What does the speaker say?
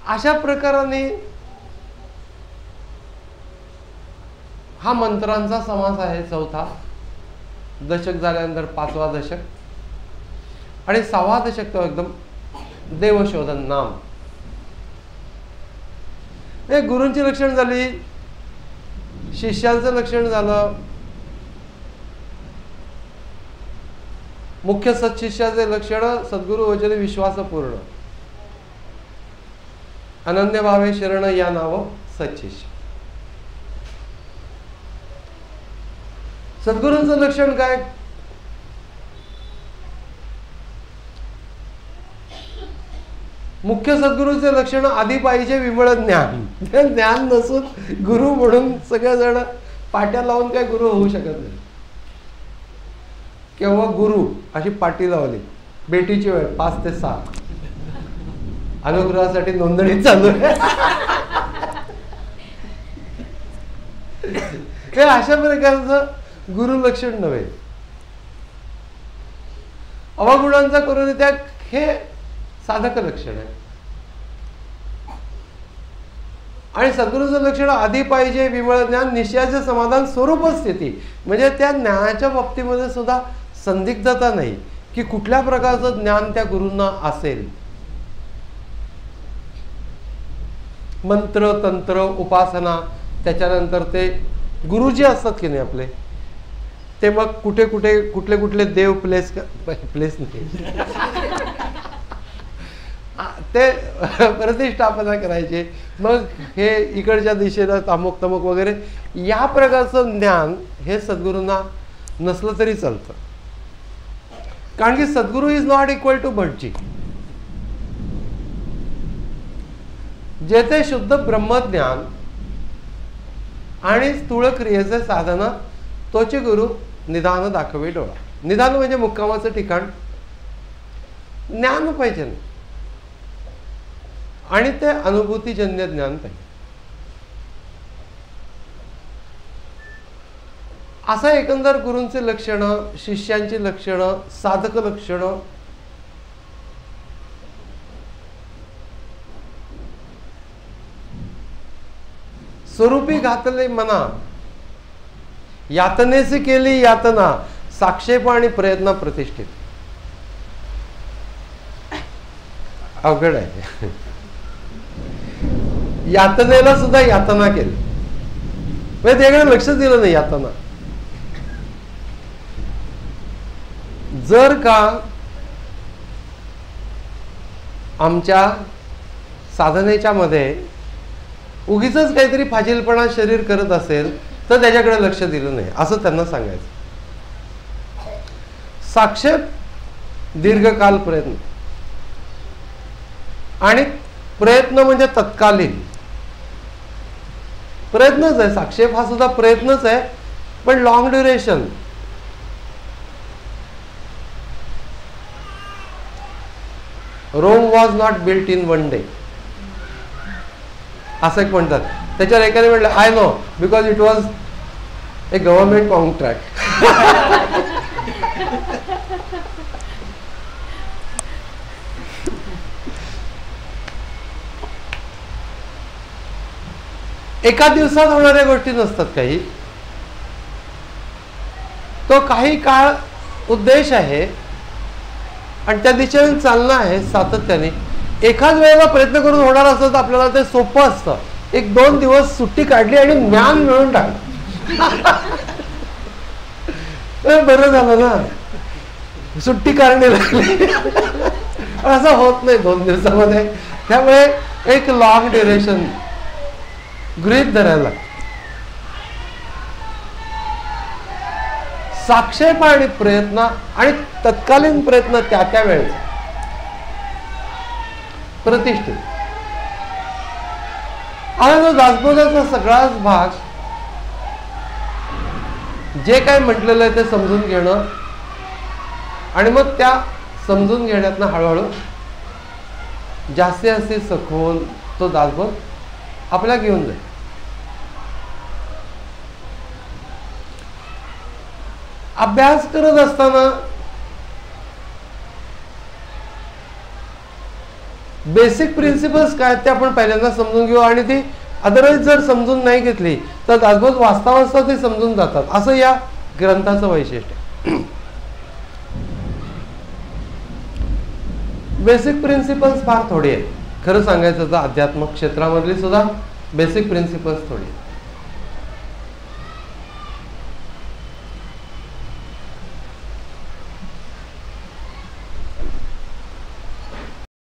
अशा प्रकाराने हा मंत्रांचा समास आहे चौथा. दशक झाल्यानंतर पाचवा दशक आणि सहावा दशक तो एकदम देवशोधन नाम. हे गुरूंची लक्षण झाली, शिष्यांचं लक्षण झालं, मुख्य सत्शिष्याचे लक्षण सद्गुरु वचने विश्वासपूर्ण, अनन्य भावे शरण या नाव सत्शिष्य. सद्गुरूंचं लक्षण काय? मुख्य सद्गुरूचे लक्षण आधी पाहिजे विमळ ज्ञान. ज्ञान नसून गुरु म्हणून सगळेजण पाट्या लावून काय गुरु होऊ शकत नाही. केव्हा गुरु अशी पाटी लावली, बेटीची वेळ 5 ते 6 अनुग्रहासाठी नोंदणी चालू आहे. हे अशा प्रकारचं गुरु लक्षण नव्हे. अवगुणांचा करून त्याग हे साधक लक्षण आहे. आणि सद्गुरूचं लक्षण आधी पाहिजे विमळ ज्ञान, निश्चयाचे समाधान, स्वरूप स्थिती. म्हणजे त्या ज्ञानाच्या बाबतीमध्ये सुद्धा संदिग्धता नाही की कुठल्या प्रकारचं ज्ञान त्या गुरूंना असेल. मंत्र तंत्र उपासना, त्याच्यानंतर ते गुरु जे असतात की नाही आपले, ते मग कुठे कुठे कुठले कुठले देव प्लेस नाही ते प्रतिष्ठापना करायचे. मग हे इकडच्या दिशेला अमुक तमुक वगैरे या प्रकारचं ज्ञान हे सद्गुरूंना नसलं तरी चालतं. कारण की सद्गुरू इज नॉट इक्वल टू भटजी. जेथे शुद्ध ब्रह्मज्ञान आणि स्थूळ क्रियेचे साधन तोचे गुरु निदान दाखवे डोळा. निदान म्हणजे मुक्कामाचं ठिकाण. ज्ञान पाहिजे नाही आणि ते अनुभूतीजन्य ज्ञान पाहिजे. असं एकंदर गुरूंचे लक्षण, शिष्यांची लक्षण, साधक लक्षण. स्वरूपी घातले मना, यातनेसी केली यातना, साक्षेप आणि प्रयत्न प्रतिष्ठित. अवघड आहे. यातनेला सुद्धा यातना केली, म्हणजे त्याकडे लक्ष दिलं नाही. यातना जर का आमच्या साधनेच्या मध्ये उगीच काहीतरी फाजीलपणा शरीर करत असेल तर त्याच्याकडे लक्ष दिलं नाही असं त्यांना सांगायचं. साक्षेप दीर्घकाल प्रयत्न आणि प्रयत्न म्हणजे तत्कालीन प्रयत्नच आहे. साक्षेप हा सुद्धा प्रयत्नच आहे, पण long duration. Rome was not built in one day असं एक म्हणतात. त्याच्यावर एकाने म्हटलं I know because it was a government contract. एका दिवसात होणाऱ्या गोष्टी नसतात काही. तो काही काळ उद्देश आहे आणि त्या दिशेने चालणं आहे सातत्याने. एकाच वेळेला प्रयत्न करून होणार असतं तर आपल्याला ते सोपं असतं. 1-2 दिवस सुट्टी काढली आणि ज्ञान मिळून टाकलं बरं झालं ना, सुट्टी काढणे लागली. असं होत नाही 2 दिवसामध्ये. त्यामुळे एक लॉंग ड्युरेशन गृहीत धरायला. साक्षेप आणि प्रयत्न आणि तत्कालीन प्रयत्न त्या वेळेस प्रतिष्ठित. आणि तो दासबोधाचा सगळाच भाग जे काय म्हटलेलं आहे ते समजून घेणं आणि मग त्या समजून घेण्यातनं हळूहळू जास्ती सखोल तो दासबोध आपल्याला घेऊन जाईल. अभ्यास करत असताना बेसिक प्रिन्सिपल्स काय ते आपण पहिल्यांदा समजून घेऊ, आणि ती अदरवाईज जर समजून नाही घेतली तर दासबोध वास्तवावस्था ते समजून जातात, असं या ग्रंथाचं वैशिष्ट्य आहे. बेसिक प्रिन्सिपल्स फार थोडी आहेत खरं सांगायचं तर, अध्यात्म क्षेत्रामधली सुद्धा बेसिक प्रिन्सिपल्स थोडी आहेत.